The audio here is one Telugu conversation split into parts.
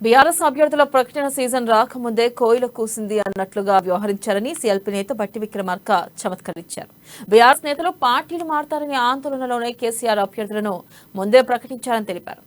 బీఆర్ఎస్ అభ్యర్థుల ప్రకటన సీజన్ రాకముందే కోయిల కూసింది అన్నట్లుగా వ్యవహరించారని సీఎల్పీ నేత బట్టి విక్రమార్క చమత్కరించారు. బీఆర్ఎస్ నేతలు పార్టీలు మారతారనే ఆందోళనలోనే కేసీఆర్ అభ్యర్థులను ముందే ప్రకటించారని తెలిపారు.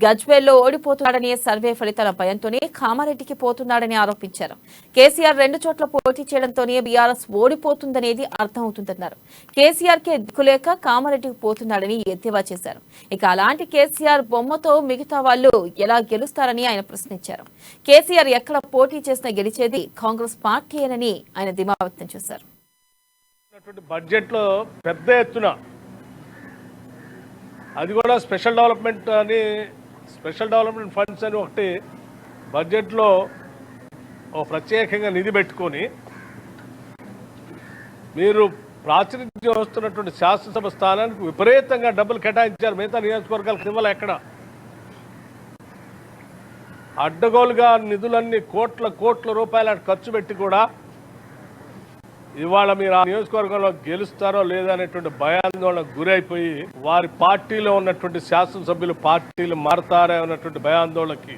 గజ్వేల్లో ఓడిపోతున్నాడనే సర్వే ఫలితాల భయంతోనే కామారెడ్డికి పోతున్నాడని ఆరోపించారు. కేసీఆర్ 2 చోట్ల పోటీ చేయడంతోనే బీఆర్ఎస్ ఓడిపోతుందనేది అర్థమవుతుందన్నారు. కేసీఆర్ కే దిక్కులేక కామారెడ్డికి పోతున్నాడని ఎద్దేవా చేశారు. ఇక అలాంటి కేసీఆర్ బొమ్మతో మిగతా వాళ్ళు ఎలా గెలుస్తారని ఆయన ప్రశ్నించారు. కేసీఆర్ ఎక్కడ పోటీ చేసినా గెలిచేది కాంగ్రెస్ పార్టీయేనని ఆయన ధీమా వ్యక్తం చేశారు. బడ్జెట్ లో పెద్ద ఎత్తున అది కూడా స్పెషల్ డెవలప్మెంట్ ఫండ్స్ అని ఒకటి బడ్జెట్లో ప్రత్యేకంగా నిధి పెట్టుకొని మీరు ప్రాతినిధ్యం వస్తున్నటువంటి శాసనసభ స్థానానికి విపరీతంగా డబ్బులు కేటాయించారు. మిగతా నియోజకవర్గాలకు ఇవ్వాలి. ఎక్కడ అడ్డగోలుగా నిధులన్నీ కోట్ల రూపాయలు ఖర్చు పెట్టి కూడా ఇవాళ మీరు ఆ నియోజకవర్గంలో గెలుస్తారో లేదా అనేటువంటి భయాందోళనకు గురైపోయి వారి పార్టీలో ఉన్నటువంటి శాసనసభ్యులు పార్టీలు మారతారే అన్నటువంటి భయాందోళనకి,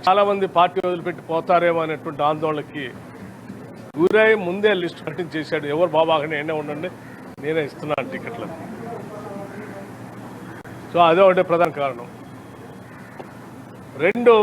చాలా మంది పార్టీ వదిలిపెట్టి పోతారేమో అనేటువంటి ఆందోళనకి గురై ముందే లిస్టు ప్రకటించేశాడు. ఎవరు బాబాగానే ఎన్నే ఉండండి, నేనే ఇస్తున్నాను టికెట్లు. సో అదే ఒకటే ప్రధాన కారణం. 2